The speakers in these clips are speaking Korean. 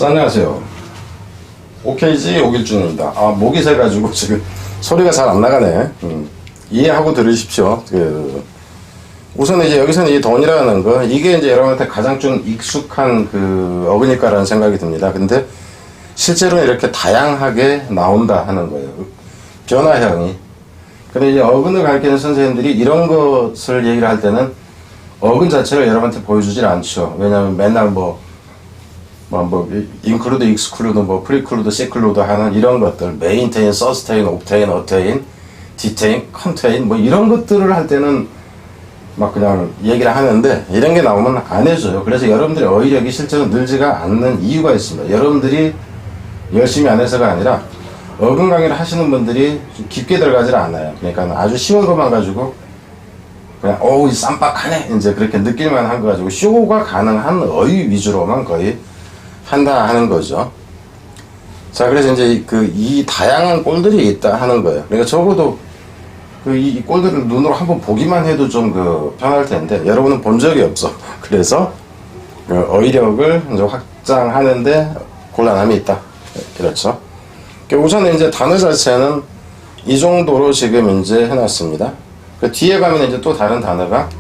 안녕하세요. OKG 오길준입니다. 목이 새가지고 지금 소리가 잘 안 나가네. 이해하고 들으십시오. 우선 이제 여기서는 이 돈이라는 거, 이게 이제 여러분한테 가장 좀 익숙한 어근일까라는 생각이 듭니다. 근데 실제로는 이렇게 다양하게 나온다 하는 거예요. 변화형이. 근데 이제 어근을 가르치는 선생님들이 이런 것을 얘기를 할 때는 어근 자체를 여러분한테 보여주질 않죠. 왜냐면 맨날 인클루드, 익스클루드, 프리클루드, 시클루드 하는 이런 것들, 메인테인, 서스테인, 옵테인, 어테인, 디테인, 컨테인, 이런 것들을 할 때는 막 그냥 얘기를 하는데, 이런 게 나오면 안 해줘요. 그래서 여러분들의 어휘력이 실제로 늘지가 않는 이유가 있습니다. 여러분들이 열심히 안 해서가 아니라, 어근 강의를 하시는 분들이 깊게 들어가질 않아요. 그러니까 아주 쉬운 것만 가지고, 그냥, 이 쌈박하네. 이제 그렇게 느낄만 한 거 가지고, 쇼가 가능한 어휘 위주로만 거의 한다 하는 거죠. 자, 그래서 이제 이 다양한 꼴들이 있다 하는 거예요. 그러니까 적어도 이 꼴들을 눈으로 한번 보기만 해도 좀 편할 텐데, 여러분은 본 적이 없어. 그래서 어휘력을 이제 확장하는데 곤란함이 있다. 그렇죠. 우선은 이제 단어 자체는 이 정도로 지금 이제 해놨습니다. 뒤에 가면 이제 또 다른 단어가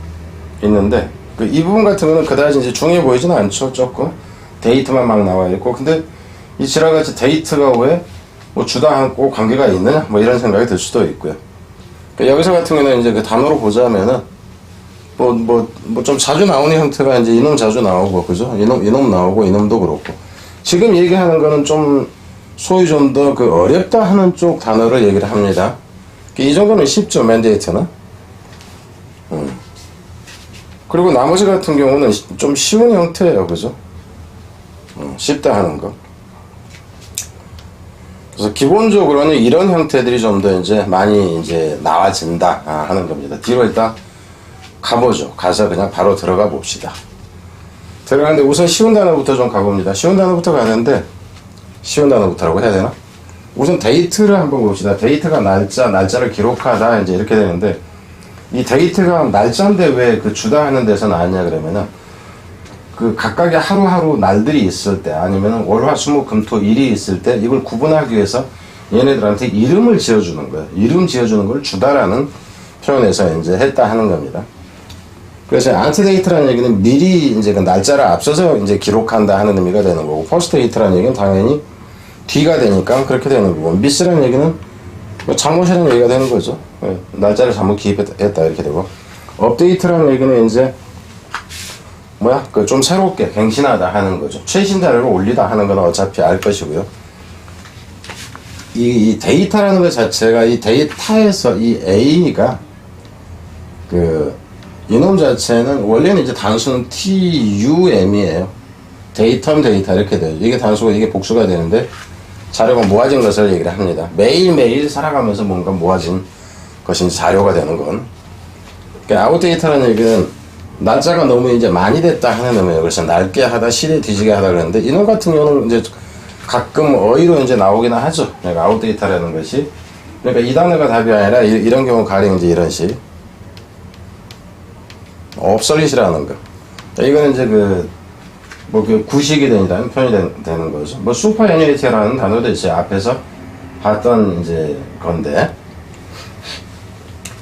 있는데, 이 부분 같은 거는 그다지 이제 중요해 보이지는 않죠. 조금. 데이트만 막 나와 있고, 근데 이 지라같이 데이트가 왜 주당하고 관계가 있느냐 이런 생각이 들 수도 있고요. 여기서 같은 경우는 이제 단어로 보자면은 좀 자주 나오는 형태가 이제 이놈 자주 나오고, 그죠? 이놈 나오고, 이놈도 그렇고. 지금 얘기하는 거는 좀 소위 좀 더 어렵다 하는 쪽 단어를 얘기를 합니다. 이 정도는 쉽죠, 맨데이트는. 그리고 나머지 같은 경우는 좀 쉬운 형태예요, 그죠? 쉽다 하는 거. 그래서 기본적으로는 이런 형태들이 좀 더 이제 많이 이제 나와진다 하는 겁니다. 뒤로 일단 가보죠. 가서 그냥 바로 들어가 봅시다. 들어가는데 우선 쉬운 단어부터 좀 가봅니다. 쉬운 단어부터 가는데, 쉬운 단어부터라고 해야 되나? 우선 데이트를 한번 봅시다. 데이트가 날짜를 기록하다 이제 이렇게 되는데, 이 데이트가 날짜인데 왜 주다하는 데서 나왔냐 그러면은, 각각의 하루하루 날들이 있을 때, 아니면 월화수목금토 일이 있을 때, 이걸 구분하기 위해서 얘네들한테 이름을 지어주는 거예요. 이름 지어주는 걸 주다라는 표현에서 이제 했다 하는 겁니다. 그래서 안티데이트라는 얘기는 미리 이제 날짜를 앞서서 이제 기록한다 하는 의미가 되는 거고, 포스트데이트라는 얘기는 당연히 뒤가 되니까 그렇게 되는 거고, 미스라는 얘기는 잘못이라는 얘기가 되는 거죠. 날짜를 잘못 기입했다 이렇게 되고, 업데이트라는 얘기는 이제 좀 새롭게 갱신하다 하는 거죠. 최신 자료를 올리다 하는 건 어차피 알 것이고요. 이 데이터라는 것 자체가 이 데이터에서 이 A가 이놈 자체는 원래는 이제 단수는 TUM이에요. 데이터 이렇게 돼요. 이게 단수고 이게 복수가 되는데, 자료가 모아진 것을 얘기를 합니다. 매일매일 살아가면서 뭔가 모아진 것이 자료가 되는 건. 아웃데이터라는 얘기는 날짜가 너무 이제 많이 됐다 하는 의미예요. 그래서 낡게 하다, 시대 뒤지게 하다 그러는데, 이놈 같은 경우는 이제 가끔 어휘로 이제 나오기는 하죠. 그러니까 아웃데이터라는 것이. 그러니까 이 단어가 답이 아니라 이런 경우 가령 이제 이런 식. obsolete이라는 거. 이거는 이제 구식이 된다는 표현이 되는 거죠. 슈퍼애니메이터라는 단어도 이제 앞에서 봤던 이제 건데,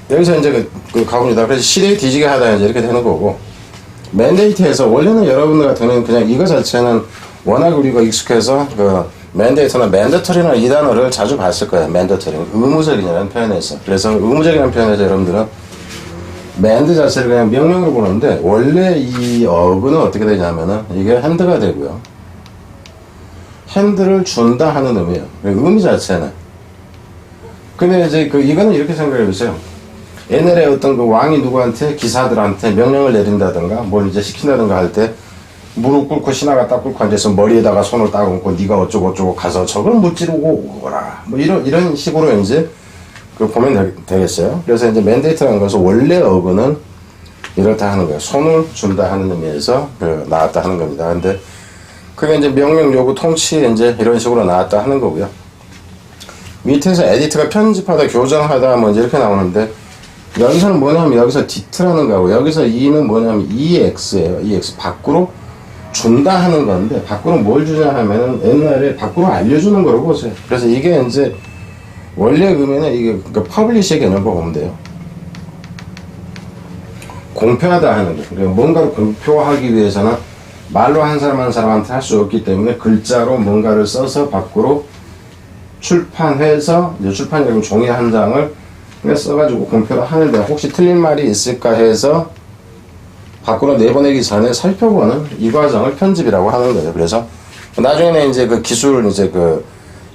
여기서 이제 가봅니다. 그래서 시대에 뒤지게 하다 이제 이렇게 되는 거고, 맨데이트에서 원래는 여러분들 같은 경우는 그냥 이거 자체는 워낙 우리가 익숙해서 맨데이트나 맨더터리나 이 단어를 자주 봤을 거예요. 맨더터리. 의무적이라는 표현에서. 그래서 의무적이라는 표현에서 여러분들은 맨드 자체를 그냥 명령으로 보는데, 원래 이 어근은 어떻게 되냐면은 이게 핸드가 되고요. 핸드를 준다 하는 의미예요. 의미 자체는. 근데 이제 이거는 이렇게 생각해 보세요. 옛날에 어떤 왕이 누구한테, 기사들한테 명령을 내린다든가 뭘 이제 시킨다든가 할 때 무릎 꿇고 신하가 딱 꿇고 앉아서 머리에다가 손을 딱 얹고 네가 어쩌고 가서 저걸 무찌르고 오거라, 이런 식으로 이제 보면 되겠어요. 그래서 이제 맨데이트라는 것은 원래 어근은 이렇다 하는 거예요. 손을 준다 하는 의미에서 나왔다 하는 겁니다. 근데 그게 이제 명령 요구 통치 이제 이런 식으로 나왔다 하는 거고요. 밑에서 에디트가 편집하다, 교정하다 이제 이렇게 나오는데, 여기서는 뭐냐면 여기서 디트라는 거고, 여기서 E는 뭐냐면 EX예요. EX 밖으로 준다 하는 건데, 밖으로 뭘 주냐 하면은 옛날에 밖으로 알려주는 거라고 보세요. 그래서 이게 이제 원래 의미는 이게 그러니까 퍼블리시의 개념으로 보면 돼요. 공표하다 하는 거. 그러니까 뭔가를 공표하기 위해서는 말로 한 사람 한 사람한테 할 수 없기 때문에 글자로 뭔가를 써서 밖으로 출판해서, 이제 출판이라면 종이 한 장을 써가지고 공표를 하는데, 혹시 틀린 말이 있을까 해서 밖으로 내보내기 전에 살펴보는 이 과정을 편집이라고 하는 거예요. 그래서 나중에는 이제 그 기술, 이제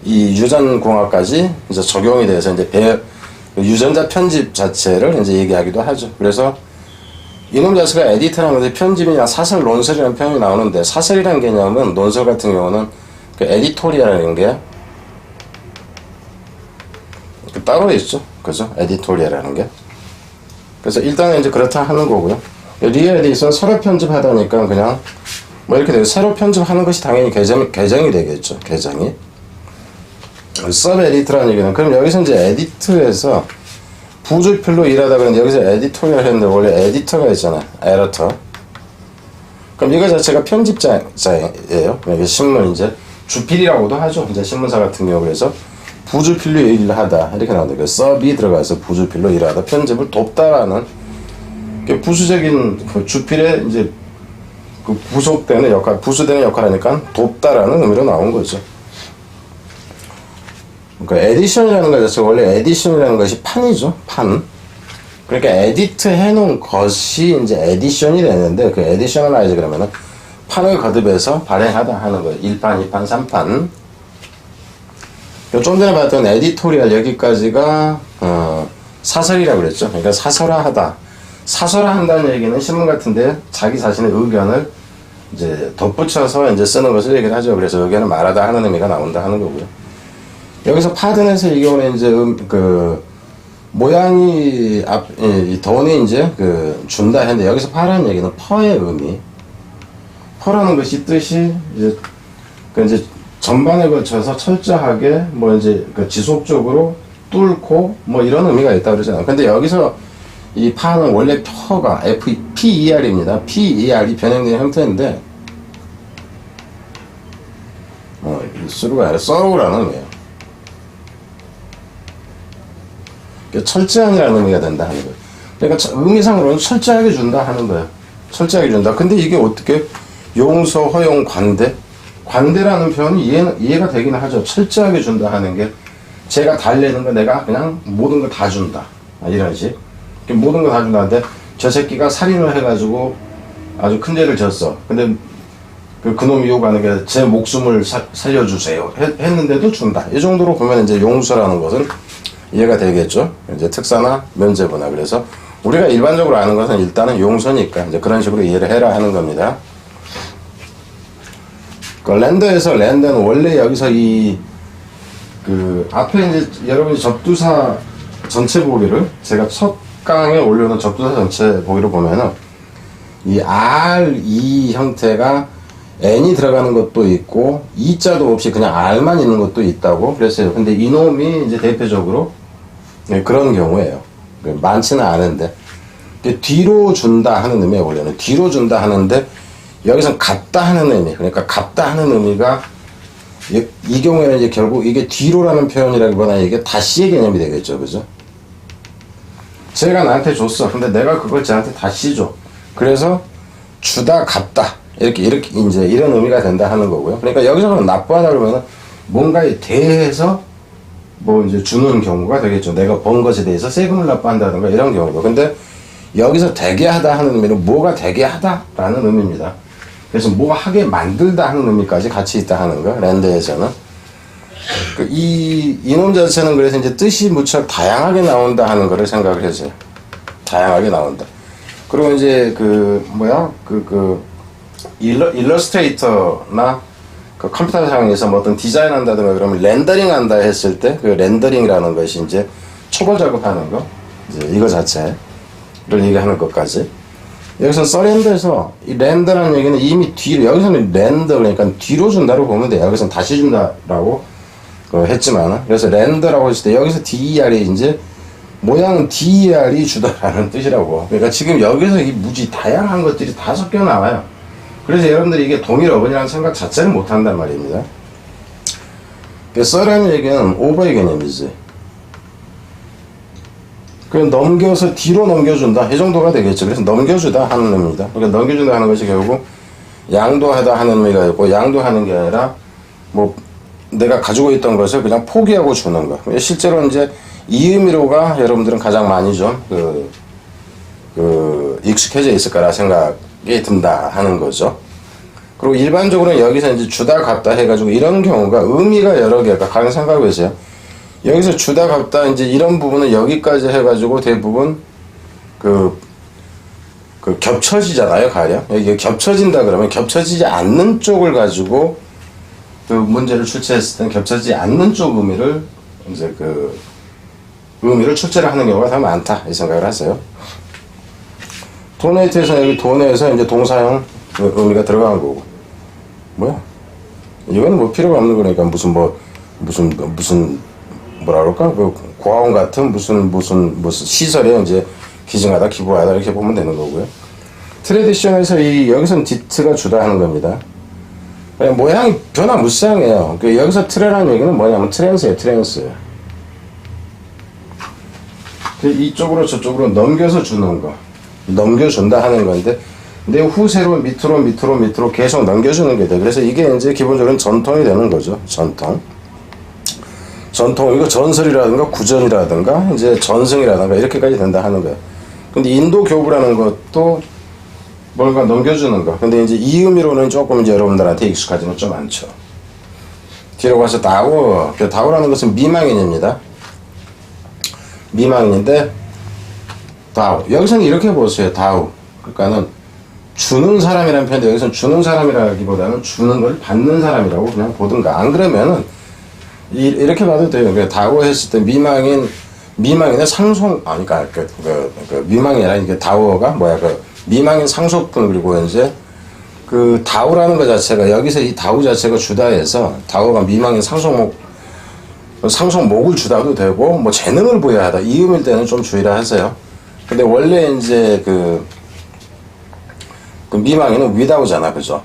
이 유전공학까지 이제 적용이 돼서 이제 유전자 편집 자체를 이제 얘기하기도 하죠. 그래서 이놈 자체가 에디터라는 것이 편집이나 사설, 논설이라는 표현이 나오는데, 사설이라는 개념은 논설 같은 경우는 그 에디토리얼이라는 게 따로 있죠. 그죠? 에디토리얼이라는 게. 그래서 일단은 이제 그렇다 하는 거고요. 리얼 에디션은 서로 편집하다니까 그냥 뭐 이렇게 되고, 새로 편집하는 것이 당연히 개정이 되겠죠. 개정이. 서브 에디트라는 얘기는, 그럼 여기서 이제 에디트에서 부주필로 일하다 그러는데, 여기서 에디토리얼 했는데 원래 에디터가 있잖아. 에디터. 그럼 이거 자체가 편집자예요. 이게 신문 이제 주필이라고도 하죠. 이제 신문사 같은 경우. 그래서 부주필로 일을 하다 이렇게 나오는데, 서브이 들어가서 부주필로 일하다, 편집을 돕다라는 부수적인 그 주필에 이제 그 부속되는 역할, 부수되는 역할이니까 돕다라는 의미로 나온 거죠. 그러니까 에디션이라는 것 자체가 원래 에디션이라는 것이 판이죠. 판. 그러니까 에디트 해놓은 것이 이제 에디션이 되는데, 그 에디셔널라이즈 그러면은 판을 거듭해서 발행하다 하는 거예요. 1판, 2판, 3판. 좀 전에 봤던 에디토리얼 여기까지가 사설이라고 그랬죠. 그러니까 사설화하다. 사설화한다는 얘기는 신문 같은데 자기 자신의 의견을 이제 덧붙여서 이제 쓰는 것을 얘기를 하죠. 그래서 의견을 말하다 하는 의미가 나온다 하는 거고요. 여기서 파든에서 이 경우는 이제 모양이 이 돈이 이제 준다 했는데, 여기서 파라는 얘기는 퍼의 의미. 퍼라는 것이 뜻이 이제 전반에 걸쳐서 철저하게 뭐 이제 지속적으로 뚫고 뭐 이런 의미가 있다 그러잖아요. 근데 여기서 이 파는 원래 퍼가 PER입니다. PER이 변형된 형태인데, 수루가 아니라 서로라는 의미예요. 철저한이라는 의미가 된다 하는 거예요. 그러니까 의미상으로는 철저하게 준다 하는 거예요. 철저하게 준다. 근데 이게 어떻게 용서, 허용, 관대? 관대라는 표현이 이해가 되긴 하죠. 철저하게 준다 하는 게, 제가 달래는 거 내가 그냥 모든 걸 다 준다. 이런 식. 모든 걸 다 준다는데, 저 새끼가 살인을 해가지고 아주 큰 죄를 졌어. 근데 그놈이 요구하는 게 제 목숨을 살려주세요. 했는데도 준다. 이 정도로 보면 이제 용서라는 것은 이해가 되겠죠. 이제 특사나 면제부나. 그래서 우리가 일반적으로 아는 것은 일단은 용서니까 이제 그런 식으로 이해를 해라 하는 겁니다. 그 랜더는 원래 여기서 앞에 이제 여러분이 접두사 전체 보기를, 제가 첫 강에 올려놓은 접두사 전체 보기를 보면은 이 R, E 형태가 N이 들어가는 것도 있고 E자도 없이 그냥 R만 있는 것도 있다고 그랬어요. 근데 이놈이 이제 대표적으로 그런 경우에요. 많지는 않은데, 뒤로 준다 하는 의미예요. 원래는 뒤로 준다 하는데, 여기선 갚다 하는 의미. 그러니까 갚다 하는 의미가 이 경우에는 이제 결국 이게 뒤로라는 표현이라기보다 이게 다시의 개념이 되겠죠. 그죠? 제가 나한테 줬어. 근데 내가 그걸 쟤한테 다시 줘. 그래서 주다 갚다. 이렇게 이제 이런 의미가 된다 하는 거고요. 그러니까 여기서는 납부하다 그러면은 뭔가에 대해서 뭐 이제 주는 경우가 되겠죠. 내가 번 것에 대해서 세금을 납부한다든가 이런 경우도. 근데 여기서 되게 하다 하는 의미는 뭐가 되게 하다라는 의미입니다. 그래서 뭐 하게 만들다 하는 의미까지 같이 있다 하는 거. 랜드에서는 이놈 자체는 그래서 이제 뜻이 무척 다양하게 나온다 하는 거를 생각을 해서요. 다양하게 나온다. 그리고 이제 일러스트레이터나 컴퓨터상에서 뭐 어떤 디자인 한다든가 그러면 렌더링 한다 했을 때 그 렌더링이라는 것이 이제 초벌 작업하는 거, 이제 이거 자체를 얘기하는 것까지. 여기서 서렌더에서 이 렌더라는 얘기는 이미 뒤로, 여기서는 렌더 그러니까 뒤로 준다고 보면 돼요. 여기서는 다시 준다라고 했지만, 그래서 렌더라고 했을 때 여기서 DER이 이제 모양은 DER이 주다라는 뜻이라고. 그러니까 지금 여기서 이 무지 다양한 것들이 다 섞여 나와요. 그래서 여러분들이 이게 동일어근이라는 생각 자체를 못한단 말입니다. 써라는 얘기는 오버의 개념이지. 넘겨서 뒤로 넘겨준다, 이 정도가 되겠죠. 그래서 넘겨주다 하는 의미입니다. 그러니까 넘겨준다 하는 것이 결국 양도하다 하는 의미가 있고, 양도하는 게 아니라 뭐 내가 가지고 있던 것을 그냥 포기하고 주는 거. 실제로 이제 이 의미로가 여러분들은 가장 많이 좀 익숙해져 있을 거라 생각이 든다 하는 거죠. 그리고 일반적으로 여기서 이제 주다 갚다 해가지고 이런 경우가 의미가 여러 개가 가능 생각해 보세요. 여기서 주다 갚다 이제 이런 부분은 여기까지 해가지고 대부분 겹쳐지잖아요, 가령. 이게 겹쳐진다 그러면 겹쳐지지 않는 쪽을 가지고 그 문제를 출제했을 때는 겹쳐지지 않는 쪽 의미를 이제 의미를 출제를 하는 경우가 더 많다, 이 생각을 하세요. 도네이트에서 여기 도네에서 이제 동사형 의미가 들어간 거고. 뭐야? 이거는 뭐 필요가 없는 거니까 무슨 뭐라 그럴까? 고아원 같은 무슨 시설에 이제 기증하다, 기부하다 이렇게 보면 되는 거고요. 트레디션에서 여기서는 디트가 주다 하는 겁니다. 그냥 모양이 변화무쌍해요. 여기서 트레라는 얘기는 뭐냐면 트랜스예요, 트랜스. 이쪽으로 저쪽으로 넘겨서 주는 거. 넘겨준다 하는 건데, 내 후세로 밑으로 계속 넘겨주는 게 돼. 그래서 이게 이제 기본적으로 전통이 되는 거죠. 전통, 이거 전설이라든가 구전이라든가 이제 전승이라든가 이렇게까지 된다 하는 거예요. 근데 인도 교부라는 것도 뭔가 넘겨주는 거. 근데 이제 이 의미로는 조금 이제 여러분들한테 익숙하지는 좀 않죠. 뒤로 가서 다오. 다오라는 것은 미망인입니다. 미망인인데, 다오. 여기서는 이렇게 보세요. 다오. 그러니까는 주는 사람이라는 표현인데, 여기서는 주는 사람이라기보다는 주는 걸 받는 사람이라고 그냥 보든가. 안 그러면은 이렇게 봐도 돼요. 그러니까 다오 했을 때 미망인의 상속, 그러니까 미망이 아니라 이게 다오가 뭐야, 미망인 상속분, 그리고 이제 다오라는 것 자체가, 여기서 이 다오 자체가 주다 해서 다오가 미망인 상속목을 주다도 되고, 뭐 재능을 부여하다, 이 의미일 때는 좀 주의를 하세요. 근데 원래 이제 미망인은 위다오잖아, 그죠?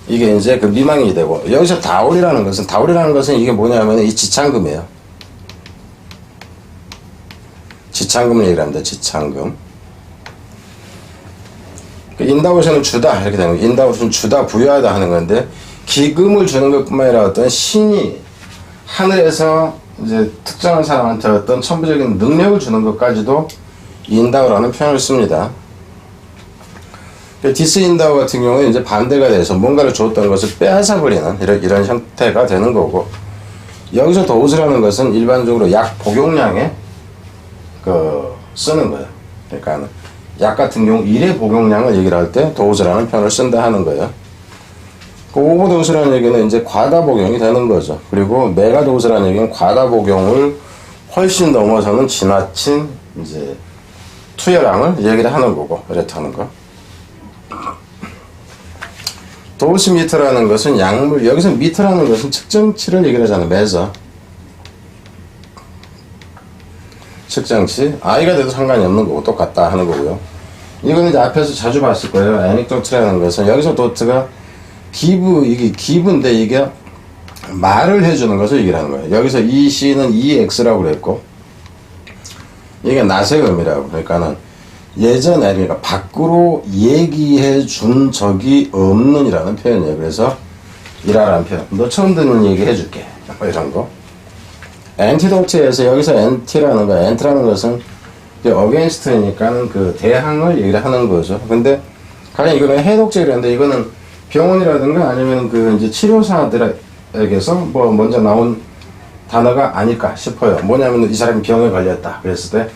이게 이제 미망인이 되고, 여기서 다오리라는 것은 이게 뭐냐면 이 지창금이에요. 지창금을 얘기를 합니다. 지창금. 인다오시는 주다 이렇게 되는 거예요. 인다오시는 주다, 부여하다 하는 건데, 기금을 주는 것뿐만 아니라 어떤 신이 하늘에서 이제 특정한 사람한테 어떤 천부적인 능력을 주는 것까지도 인다오라는 표현을 씁니다. 디스인다오 같은 경우는 이제 반대가 돼서 뭔가를 줬던 것을 빼앗아버리는 이런 형태가 되는 거고, 여기서 도우스라는 것은 일반적으로 약 복용량에 쓰는 거예요. 그러니까 약 같은 경우 1의 복용량을 얘기를 할 때 도우스라는 표현을 쓴다 하는 거예요. 오버도우스라는 얘기는 이제 과다 복용이 되는 거죠. 그리고 메가도우스라는 얘기는 과다 복용을 훨씬 넘어서는 지나친 이제 투여량을 얘기를 하는 거고, 이렇다는 거. 도우스 미터라는 것은 약물, 여기서 미터라는 것은 측정치를 얘기를 하잖아요. 메저. 측정치. 아이가 돼도 상관이 없는 거고, 똑같다 하는 거고요. 이거는 이제 앞에서 자주 봤을 거예요. 애닉도트라는 것은, 여기서 도트가 이게 기브인데, 이게 말을 해주는 것을 얘기를 하는 거예요. 여기서 이 C는 EX라고 그랬고, 이게 낫의 의미라고. 그러니까는 예전에, 그러니까 밖으로 얘기해 준 적이 없는 이라는 표현이에요. 그래서 이라라는 표현. 너 처음 듣는 얘기 해줄게. 이런 거. 엔티도트에서 여기서 엔티라는 거, 엔트라는 것은 어게인스트니까는 대항을 얘기를 하는 거죠. 근데 가령 이거는 해독제라는데, 이거는 병원이라든가 아니면 이제 치료사들에게서 뭐 먼저 나온 단어가 아닐까 싶어요. 뭐냐면 이 사람이 병에 걸렸다 그랬을 때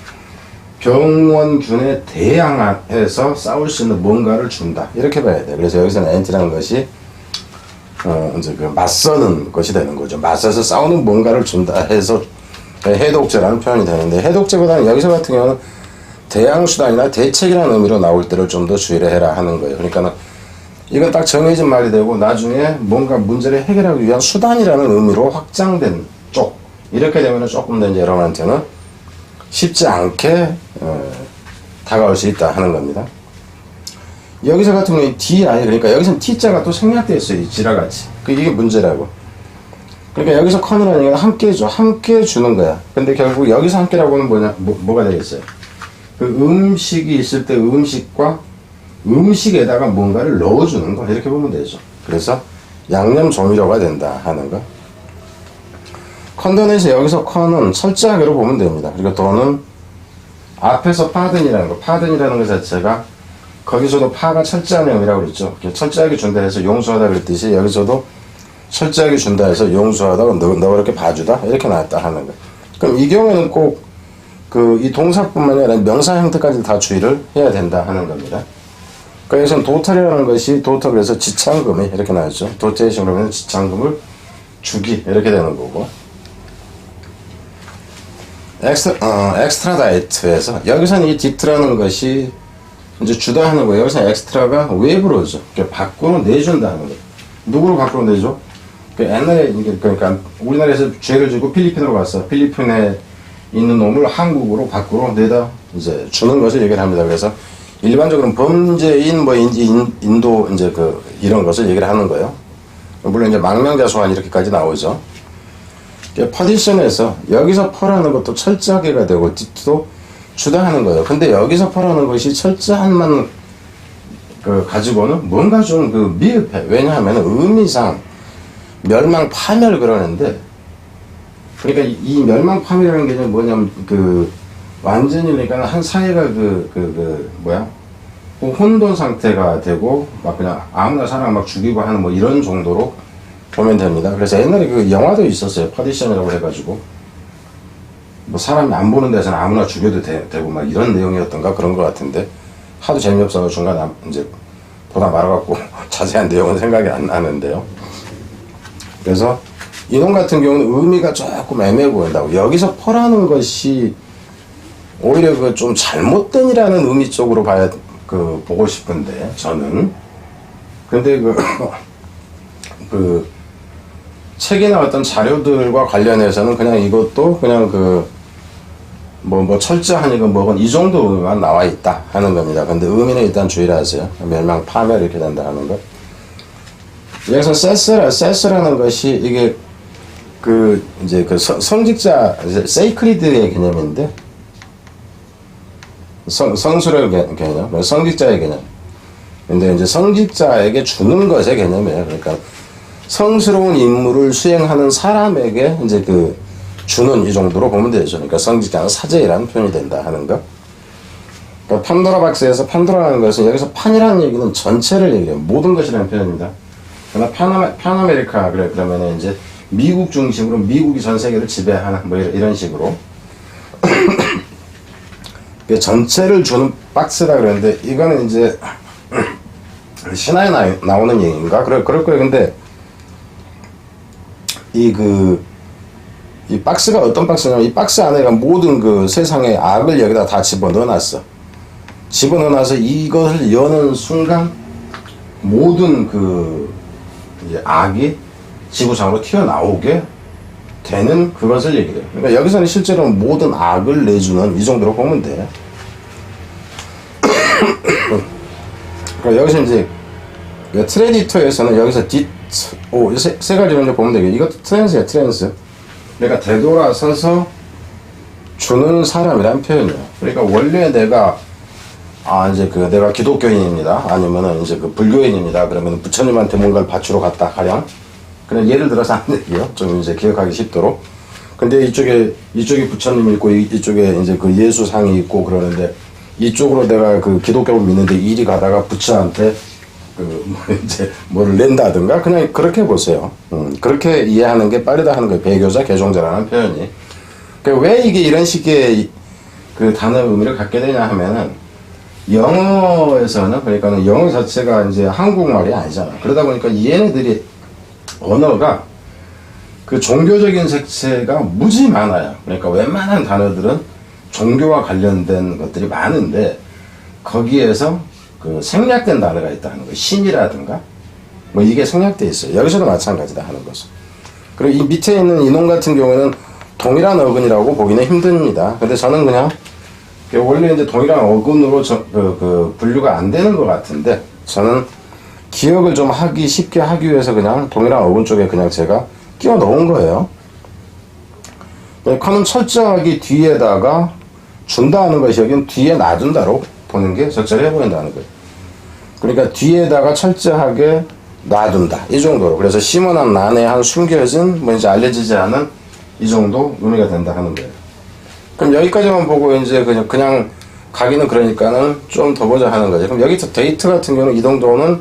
병원균에 대항해서 싸울 수 있는 뭔가를 준다, 이렇게 봐야 돼요. 그래서 여기서는 엔티라는 것이 이제 맞서는 것이 되는 거죠. 맞서서 싸우는 뭔가를 준다 해서 해독제라는 표현이 되는데, 해독제보다는 여기서 같은 경우는 대항수단이나 대책이라는 의미로 나올 때를 좀 더 주의를 해라 하는 거예요. 그러니까는 이건 딱 정해진 말이 되고, 나중에 뭔가 문제를 해결하기 위한 수단이라는 의미로 확장된 쪽, 이렇게 되면 조금 더 이제 여러분한테는 쉽지 않게 다가올 수 있다 하는 겁니다. 여기서 같은 경우에 D 아니 그러니까 여기서는 T자가 또 생략되어 있어요. 지라같이. 이게 문제라고. 그러니까 여기서 컨이라는 얘기는 함께 줘. 함께 주는 거야. 근데 결국 여기서 함께라고는 뭐가 되겠어요? 그 음식이 있을 때 음식과 음식에다가 뭔가를 넣어주는 거. 이렇게 보면 되죠. 그래서 양념 조미료가 된다 하는 거. 컨더넷에서 여기서 컨은 철자하게로 보면 됩니다. 그리고 더는 앞에서 파든이라는 거. 파든이라는 것 자체가 거기서도 파가 철자형이라고 그랬죠. 철저하게 준다 해서 용서하다 그랬듯이 여기서도 철저하게 준다 해서 용서하다가 너 이렇게 봐주다 이렇게 나왔다 하는 거. 그럼 이 경우에는 꼭 이 동사뿐만 아니라 명사 형태까지 다 주의를 해야 된다 하는 겁니다. 그래서 도탈이라는 것이 도탈 그래서 지참금이 이렇게 나왔죠. 도테이션 그러면 지참금을 주기 이렇게 되는 거고. 엑스트라다이트에서 여기서는 이 디트라는 것이 이제 주다 하는 거예요. 여기서 엑스트라가 외부로 오죠. 밖으로 내준다 하는 거예요. 누구로 밖으로 내줘? 옛날에 그러니까 우리나라에서 죄를 지고 필리핀으로 갔어. 필리핀에 있는 놈을 한국으로 밖으로 내다 이제 주는 것을 얘기를 합니다. 그래서 일반적으로는 범죄인 인도 이제 이런 것을 얘기를 하는 거예요. 물론 이제 망명자 소환 이렇게까지 나오죠. 퍼디션에서 여기서 퍼라는 것도 철저하게가 되고 디트도 주다 하는 거예요. 근데 여기서 퍼라는 것이 철저한만 가지고는 뭔가 좀 미흡해. 왜냐하면 의미상 멸망 파멸 그러는데, 그러니까 이 멸망 파멸이라는 게 뭐냐면 완전히 그러니까 한 사회가 혼돈 상태가 되고 막 그냥 아무나 사람 막 죽이고 하는 뭐 이런 정도로 보면 됩니다. 그래서 옛날에 영화도 있었어요. 퍼디션이라고 해가지고 뭐 사람이 안 보는 데서는 아무나 죽여도 되고 막 이런 내용이었던가 그런 것 같은데 하도 재미없어서 중간에 이제 보다 말아갖고 자세한 내용은 생각이 안 나는데요. 그래서 이놈 같은 경우는 의미가 조금 애매해 보인다고. 여기서 퍼라는 것이 오히려 좀 잘못된이라는 의미 쪽으로 보고 싶은데 저는. 근데 책이나 어떤 자료들과 관련해서는 그냥 이것도 그냥 철저하니까 뭐건 이 정도 의미만 나와 있다 하는 겁니다. 근데 의미는 일단 주의를 하세요. 멸망, 파멸 이렇게 된다 하는 거. 여기서 세스라는 것이 이게 성직자, 세이크리드의 개념인데, 성수의 개념, 성직자의 개념. 근데 이제 성직자에게 주는 것의 개념이에요. 그러니까 성스러운 임무를 수행하는 사람에게 이제 주는 이 정도로 보면 되죠. 그러니까 성직자는 사제이라는 표현이 된다 하는 거. 그러니까 판도라 박스에서 판도라는 것은 여기서 판이라는 얘기는 전체를 얘기해요. 모든 것이라는 표현입니다. 그러나 판아메리카 그러면 이제 미국 중심으로 미국이 전 세계를 지배하는 뭐 이런 식으로 전체를 주는 박스다 그랬는데 이거는 이제 신화에 나오는 얘기인가? 그럴 거예요. 근데 이 박스가 어떤 박스냐면 이 박스 안에가 모든 세상의 악을 여기다 다 집어넣어놨어. 집어넣어놔서 이것을 여는 순간 모든 이제 악이 지구상으로 튀어나오게 되는 그것을 얘기해요. 그러니까 여기서는 실제로 모든 악을 내주는 이 정도로 보면 돼. 그러니까 여기서 이제 트레디터에서는 여기서 세 가지를 보면 되겠죠. 이것도 트랜스야, 트랜스. 그러니까 되돌아서서 주는 사람이란 표현이에요. 그러니까 원래 내가 내가 기독교인입니다. 아니면은 이제 불교인입니다. 그러면 부처님한테 뭔가를 바치러 갔다 가령. 그냥 예를 들어서 한 얘기요. 좀 이제 기억하기 쉽도록. 근데 이쪽에 부처님이 있고 이쪽에 이제 예수상이 있고 그러는데 이쪽으로 내가 기독교를 믿는데 이리 가다가 부처한테 이제 뭐를 낸다든가 그냥 그렇게 보세요. 그렇게 이해하는 게 빠르다 하는 거예요. 배교자, 개종자라는 표현이. 왜 이게 이런 식의 단어 의미를 갖게 되냐 하면은 영어에서는 그러니까 영어 자체가 이제 한국말이 아니잖아. 그러다 보니까 얘네들이 언어가 종교적인 색채가 무지 많아요. 그러니까 웬만한 단어들은 종교와 관련된 것들이 많은데 거기에서 생략된 단어가 있다는 거예요. 신이라든가 뭐 이게 생략돼 있어요. 여기서도 마찬가지다 하는 거죠. 그리고 이 밑에 있는 이놈 같은 경우에는 동일한 어근이라고 보기는 힘듭니다. 근데 저는 그냥 원래 이제 동일한 어근으로 분류가 안 되는 것 같은데 저는 기억을 좀 하기 쉽게 하기 위해서 그냥 동일한 어근 쪽에 그냥 제가 끼워 넣은 거예요. 커는 철저하게 뒤에다가 준다 하는 것이 여기는 뒤에 놔둔다로 보는 게 적절해 보인다는 거예요. 그러니까 뒤에다가 철저하게 놔둔다. 이 정도로. 그래서 시원한 난해한 숨겨진 뭐 이제 알려지지 않은 이 정도 의미가 된다 하는 거예요. 그럼 여기까지만 보고 이제 그냥 가기는 그러니까는 좀 더 보자 하는 거죠. 그럼 여기서 데이트 같은 경우는 이 정도는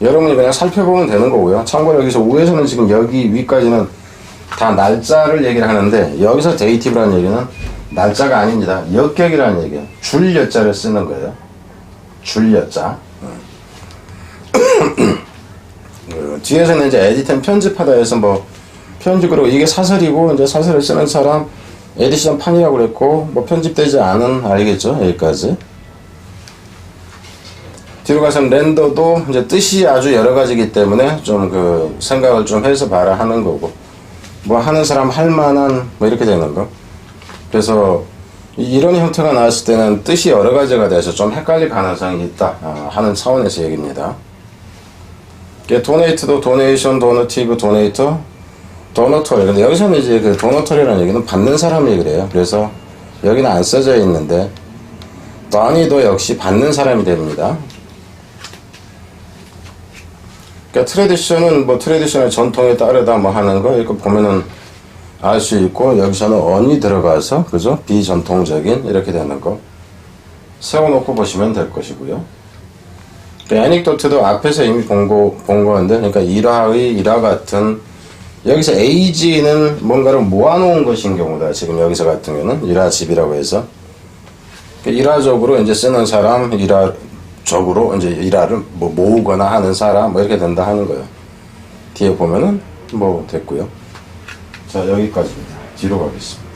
여러분이 그냥 살펴보면 되는 거고요. 참고로 여기서 위에서는 지금 여기 위까지는 다 날짜를 얘기를 하는데 여기서 데이티브라는 얘기는 날짜가 아닙니다. 역격이라는 얘기예요. 줄여자를 쓰는 거예요. 줄여자. 뒤에서는 이제 에디션 편집하다 해서 뭐 편집으로 이게 사설이고 이제 사설을 쓰는 사람 에디션 판이라고 그랬고 뭐 편집되지 않은 알겠죠? 여기까지. 뒤로 가서는 렌더도 이제 뜻이 아주 여러 가지이기 때문에 좀 그 생각을 좀 해서 봐라 하는 거고 뭐 하는 사람 할 만한 뭐 이렇게 되는 거. 그래서 이런 형태가 나왔을 때는 뜻이 여러 가지가 돼서 좀 헷갈릴 가능성이 있다 하는 차원에서 얘기입니다. 도네이트도 도네이션, 도너티브, 도네이터, 도너터리. 근데 여기서는 이제 그 도너터리라는 얘기는 받는 사람 얘기를 해요. 그래서 여기는 안 써져 있는데 도니도 역시 받는 사람이 됩니다. 그러니까 트레디션은 뭐 트레디션의 전통에 따르다 뭐 하는 거 이거 보면은 알 수 있고 여기서는 on이 들어가서 그죠? 비전통적인 이렇게 되는 거 세워놓고 보시면 될 것이고요. 애닉도트도 앞에서 이미 본 건데 그러니까 일화 같은 여기서 age는 뭔가를 모아놓은 것인 경우다. 지금 여기서 같은 경우는 일화집이라고 해서 일화적으로 이제 쓰는 사람 일화적으로 이제 일화를 뭐 모으거나 하는 사람 뭐 이렇게 된다 하는 거예요. 뒤에 보면은 뭐 됐고요. 자 여기까지입니다. 뒤로 가겠습니다.